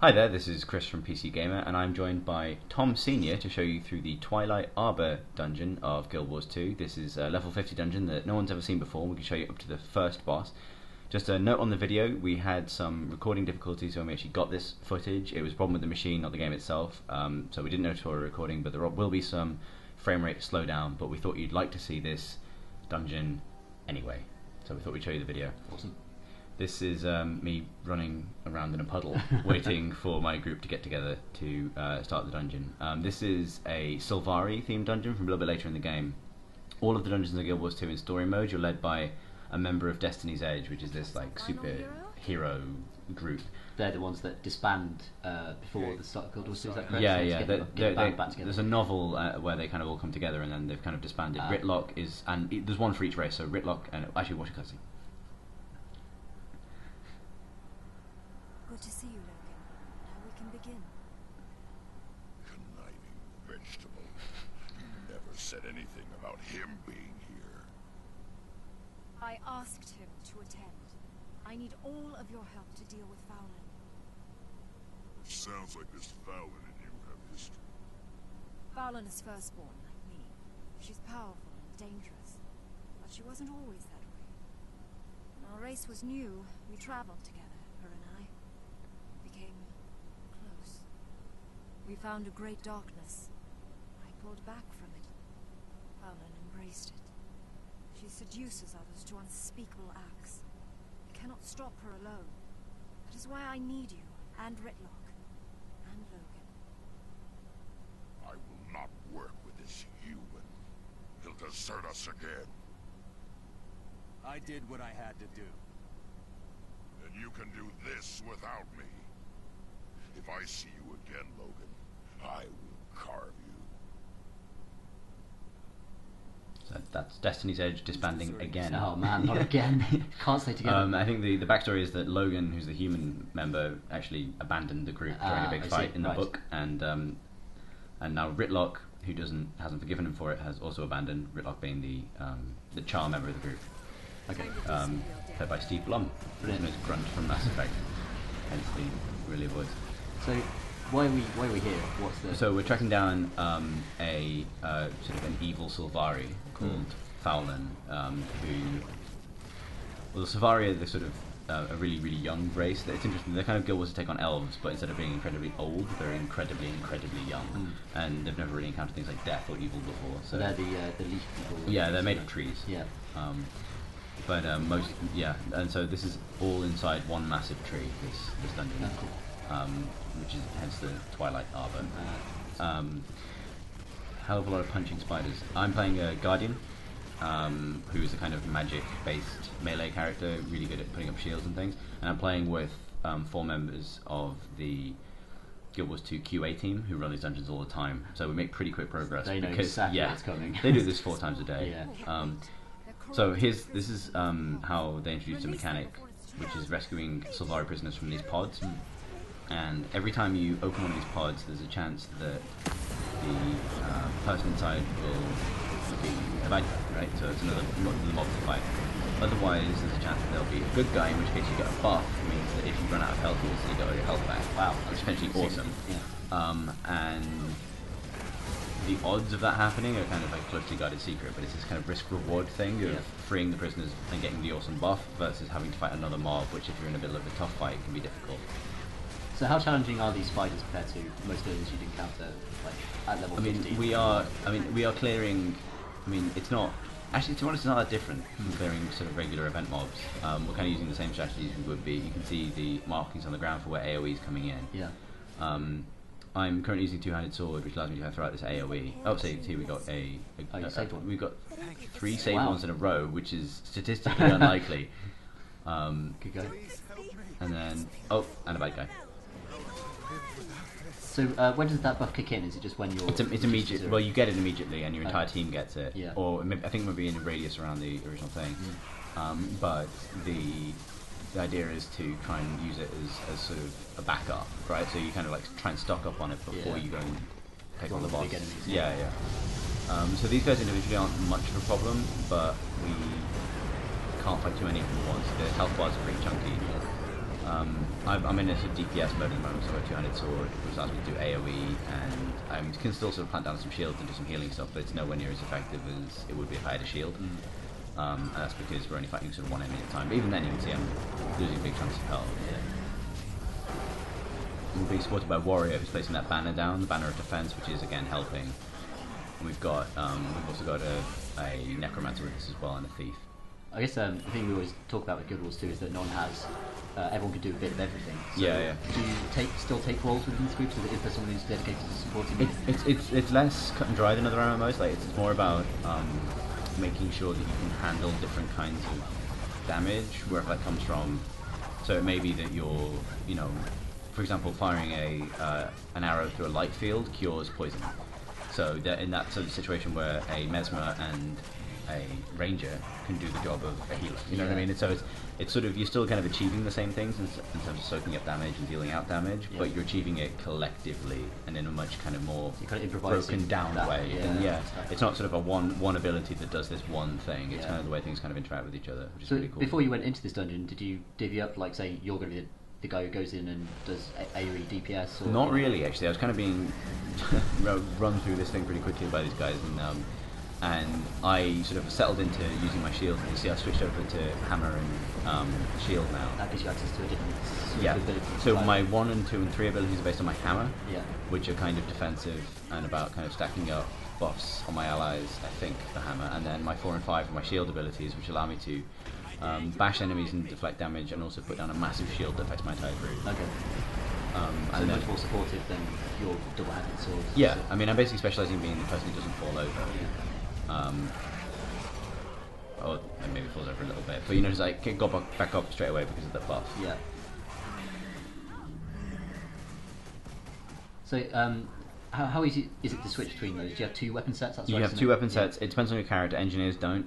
Hi there, this is Chris from PC Gamer, and I'm joined by Tom Senior to show you through the Twilight Arbor dungeon of Guild Wars 2. This is a level 50 dungeon that no one's ever seen before. We can show you up to the first boss. Just a note on the video, we had some recording difficulties when we actually got this footage. It was a problem with the machine, not the game itself, so we didn't know until we were recording, but there will be some frame rate slowdown, but we thought you'd like to see this dungeon anyway, so we thought we'd show you the video. Awesome. This is me running around in a puddle, waiting for my group to get together to start the dungeon. This is a Sylvari themed dungeon from a little bit later in the game. All of the dungeons in Guild Wars 2 in story mode, you're led by a member of Destiny's Edge, which is this like super hero group. They're the ones that disband before the start of Guild Wars 2, is that correct? Yeah, so yeah. get the band back together. There's a novel where they kind of all come together and then they've kind of disbanded. Ritlock is, and there's one for each race, so Ritlock, and actually watch a cutscene. Good to see you, Logan. Now we can begin. Conniving vegetable. You never said anything about him being here. I asked him to attend. I need all of your help to deal with Fowlin. Sounds like this Fowlin and you have history. Fowlin is firstborn, like me. She's powerful and dangerous, but she wasn't always that way. When our race was new, we traveled together, her and I. Became close. We found a great darkness. I pulled back from it. Fowlin embraced it. She seduces others to unspeakable acts. I cannot stop her alone. That is why I need you, and Ritlock, and Logan. I will not work with this human. He'll desert us again. I did what I had to do. And you can do this without me. If I see you again, Logan, I will carve you. So that's Destiny's Edge disbanding again. Oh man, not again. Can't stay together. I think the backstory is that Logan, who's the human member, actually abandoned the group during a big fight in the book, and now Ritlock, who hasn't forgiven him for it, has also abandoned. Ritlock being the Char member of the group. Okay. Played by Steve Blum, brilliant as Grunt from Mass Effect, hence the really voice. So why are we here? What's the? So we're tracking down a sort of an evil Sylvari called Fowlin, who, well, the Sylvari are the sort of a really young race. It's interesting. They're kind of Guild Wars to take on elves, but instead of being incredibly old, they're incredibly young, and they've never really encountered things like death or evil before. So they're the leaf people. Yeah, they're made of trees. Yeah. And so this is all inside one massive tree. This dungeon. Oh, cool. Which is hence the Twilight Arbor. Hell of a lot of punching spiders. I'm playing a Guardian, who is a kind of magic-based melee character, really good at putting up shields and things. And I'm playing with 4 members of the Guild Wars 2 QA team who run these dungeons all the time. So we make pretty quick progress. They know exactly what's coming. They do this 4 times a day. Yeah. So this is how they introduced a mechanic, which is rescuing Sylvari prisoners from these pods. And every time you open one of these pods, there's a chance that the person inside will be a bad guy, right? So it's another mob to fight. Otherwise, there's a chance that there'll be a good guy, in which case you get a buff. It means that if you run out of health, you get all your health back. Wow, which is potentially awesome. Yeah. And the odds of that happening are kind of like a closely guarded secret, but it's this kind of risk-reward thing of freeing the prisoners and getting the awesome buff versus having to fight another mob, which if you're in the middle of a tough fight can be difficult. So how challenging are these spiders compared to most villains you'd encounter, like at level 50? We are clearing. It's not actually, to be honest, it's not that different from clearing sort of regular event mobs. We're kind of using the same strategies we would be. You can see the markings on the ground for where AOE is coming in. Yeah. I'm currently using two-handed sword, which allows me to throw out this AOE. Oh, see, we got we've got 3 saved ones in a row, which is statistically unlikely. Good go. And then and a bad guy. So when does that buff kick in? Is it just when you're? It's immediate. Well, you get it immediately, and your entire team gets it. Yeah. Or I think maybe in a radius around the original thing. But the idea is to try and use it as sort of a backup, right? So you kind of like try and stock up on it before you go and take on the boss. Yeah. So these guys individually aren't much of a problem, but we can't fight too many of them at once. The health bars are pretty chunky. I'm in a sort of DPS mode at the moment, so I've got a two-handed sword, which allows me to do AoE, and I can still sort of plant down some shields and do some healing stuff, but it's nowhere near as effective as it would be if I had a shield. And that's because we're only fighting sort of one enemy at a time. But even then, you can see I'm losing big chunks of health. We're being supported by Warrior, who's placing that banner down, the banner of defense, which is again helping. And we've also got a necromancer with us as well, and a thief. I guess the thing we always talk about with Guild Wars 2 is that no one has, everyone can do a bit of everything. So yeah. Do you still take roles within this group? So that is there someone who's dedicated to supporting you? It's less cut and dry than other MMOs. Like it's more about making sure that you can handle different kinds of damage wherever that comes from. So it may be that you're, you know, for example, firing an arrow through a light field cures poison. So that in that sort of situation where a mesmer and a ranger can do the job of a healer, you know what I mean? And so it's sort of, you're still kind of achieving the same things in terms of soaking up damage and dealing out damage, but you're achieving it collectively and in a much kind of more broken down way. It's not sort of a one ability that does this one thing. It's kind of the way things kind of interact with each other, which is really cool. Before you went into this dungeon, did you divvy up, like, say you're going to be the guy who goes in and does AoE DPS? Or not really, actually. I was kind of being run through this thing pretty quickly by these guys, and I sort of settled into using my shield. And you see, I switched over to hammer and shield now. That gives you access to a different suite of abilities. So my 1 and 2 and 3 abilities are based on my hammer, which are kind of defensive and about kind of stacking up buffs on my allies, I think, the hammer. And then my 4 and 5 are my shield abilities, which allow me to bash enemies and deflect damage, and also put down a massive shield that affects my entire group. Okay. So and much more supportive than your double-handed sword. Yeah, I mean, I'm basically specialising in being the person who doesn't fall over. Or maybe falls over a little bit, but you know, just like go back up straight away because of the buff. Yeah. So, how easy is it to switch between those? Do you have 2 weapon sets? That's you right, have 2 weapon sets. It depends on your character. Engineers don't.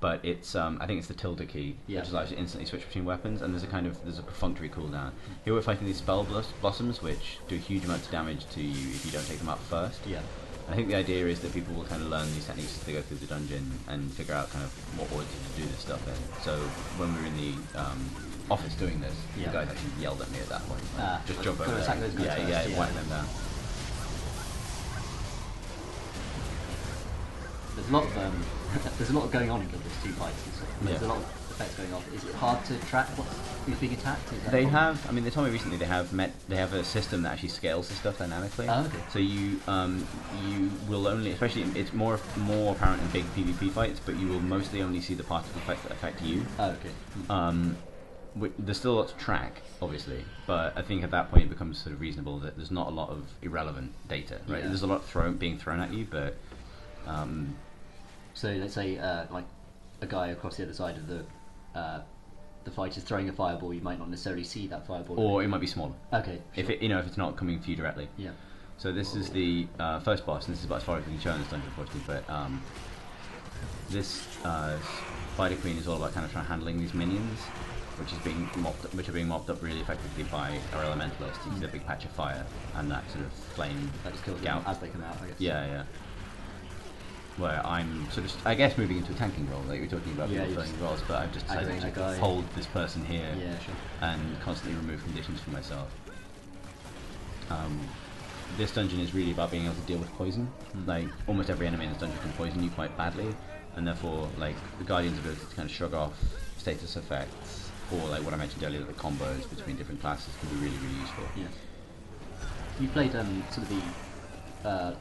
But it's I think it's the tilde key, which allows you to instantly switch between weapons, and there's a perfunctory cooldown. Here we're fighting these spell blossoms, which do a huge amount of damage to you if you don't take them out first. Yeah. I think the idea is that people will kind of learn these techniques as they go through the dungeon and figure out kind of what order to do this stuff in. So when we were in the office doing this, the guys actually yelled at me at that point. Just jump over there. Wipe them down. There's a lot of there's a lot going on in Guild Wars 2 fights. There's a lot of effects going off. Is it hard to track who's being attacked? They have. I mean, they told me recently they have a system that actually scales the stuff dynamically. Oh, okay. So you will only, especially it's more apparent in big PvP fights, but you will mostly only see the particle effects that affect you. Oh, okay. There's still lots to track, obviously, but I think at that point it becomes sort of reasonable that there's not a lot of irrelevant data, right? There's a lot being thrown at you, but so let's say like a guy across the other side of the fight is throwing a fireball, you might not necessarily see that fireball. Or it might be smaller. Okay. Sure. If it's not coming for you directly. Yeah. So this is the first boss, and this is about as far as we can show in this dungeon, unfortunately. But this Spider Queen is all about kind of trying handling these minions, which are being mopped up really effectively by our elementalist. You see the big patch of fire and that sort of flame that just kills them as they come out, I guess. Yeah. Where I'm sort of, I guess, moving into a tanking role, like we were talking about people filling roles, but I've just decided to hold this person here and constantly remove conditions for myself. This dungeon is really about being able to deal with poison. Like, almost every enemy in this dungeon can poison you quite badly, and therefore, like, the Guardian's ability to kind of shrug off status effects, or like what I mentioned earlier, the combos between different classes can be really, really useful. Yeah. You played sort of the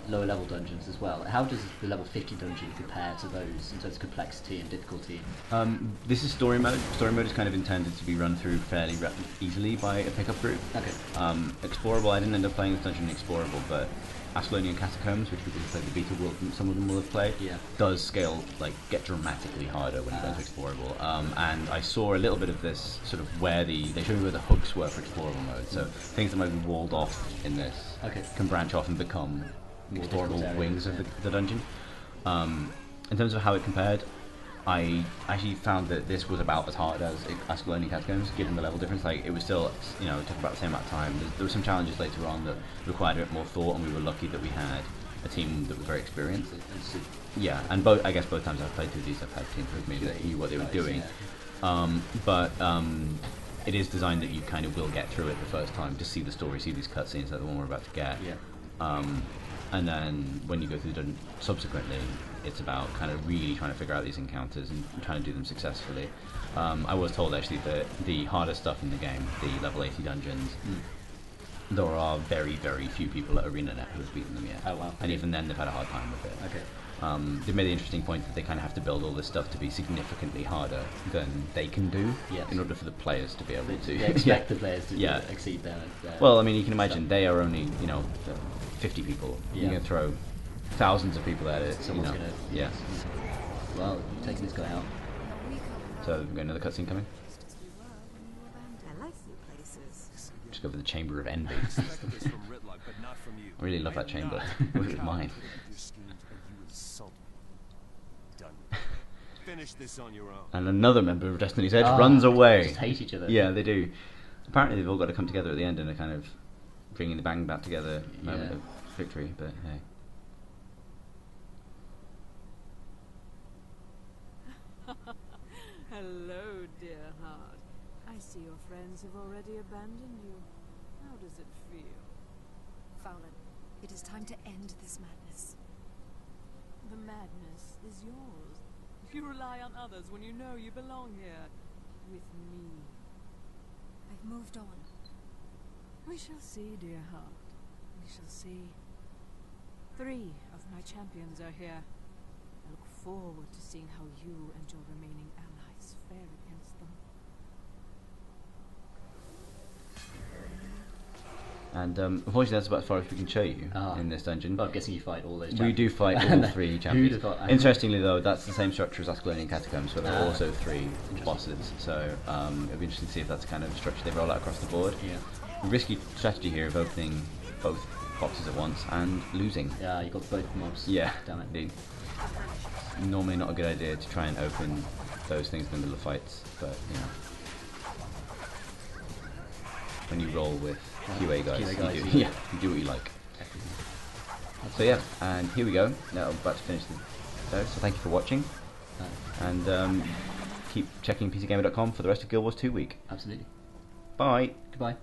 lower level dungeons as well. How does the level 50 dungeon compare to those in terms of complexity and difficulty? This is story mode. Story mode is kind of intended to be run through fairly easily by a pickup group. Okay. Explorable, I didn't end up playing this dungeon in Explorable, but Ascalonian Catacombs, which people who played the beta will, some of them will have played, does scale, like, get dramatically harder when you go into Explorable. And I saw a little bit of this, sort of where they showed me where the hooks were for Explorable mode. So things that might be walled off in this can branch off and become explorable wings of the dungeon. In terms of how it compared, I actually found that this was about as hard as Ascalonian Catacombs, given the level difference. Like, it was still, you know, it took about the same amount of time. There were some challenges later on that required a bit more thought, and we were lucky that we had a team that was very experienced. Yeah, and I guess both times I've played through these, I've had teams with me that knew what they were doing. it is designed that you kind of will get through it the first time to see the story, see these cutscenes like the one we're about to get. Yeah. And then when you go through the dungeon subsequently, it's about kind of really trying to figure out these encounters and trying to do them successfully. I was told actually that the hardest stuff in the game, the level 80 dungeons, there are very, very few people at ArenaNet who have beaten them yet. Oh wow. And even then they've had a hard time with it. Okay. They made the interesting point that they kind of have to build all this stuff to be significantly harder than they can do in order for the players to be able to. They expect the players to exceed their well, I mean, you can imagine they are only, 50 people. You're going to throw thousands of people at it. Someone's gonna. Yeah. Well, you're taking this guy out. So we've got another cutscene coming. I like new places. Just go for the Chamber of Envy. I really love that chamber. I wish it was mine. Finish this on your own. And another member of Destiny's Edge runs away. They just hate each other. Yeah, they do. Apparently they've all got to come together at the end in a kind of bringing the band back together moment of victory, but hey. Hello, dear heart. I see your friends have already abandoned you. How does it feel? Fowler, it is time to end this madness. The madness is yours. You rely on others when you know you belong here. With me. I've moved on. We shall see, dear heart. We shall see. 3 of my champions are here. I look forward to seeing how you and your remaining allies fare against them. And unfortunately that's about as far as we can show you in this dungeon. Well, I'm guessing you fight all those champions. We do fight all 3 champions. Interestingly though, that's the same structure as Ascalonian Catacombs, where there are also 3 bosses, so it'll be interesting to see if that's the kind of structure they roll out across the board. Yeah. A risky strategy here of opening both boxes at once and losing. Yeah, you got both mobs. Yeah, Damn it. indeed. Normally not a good idea to try and open those things in the middle of fights, but when you roll with QA guys, you do what you like. So yeah, and here we go. Now I'm about to finish the so thank you for watching, and keep checking PCGamer.com for the rest of Guild Wars 2 week. Absolutely. Bye. Goodbye.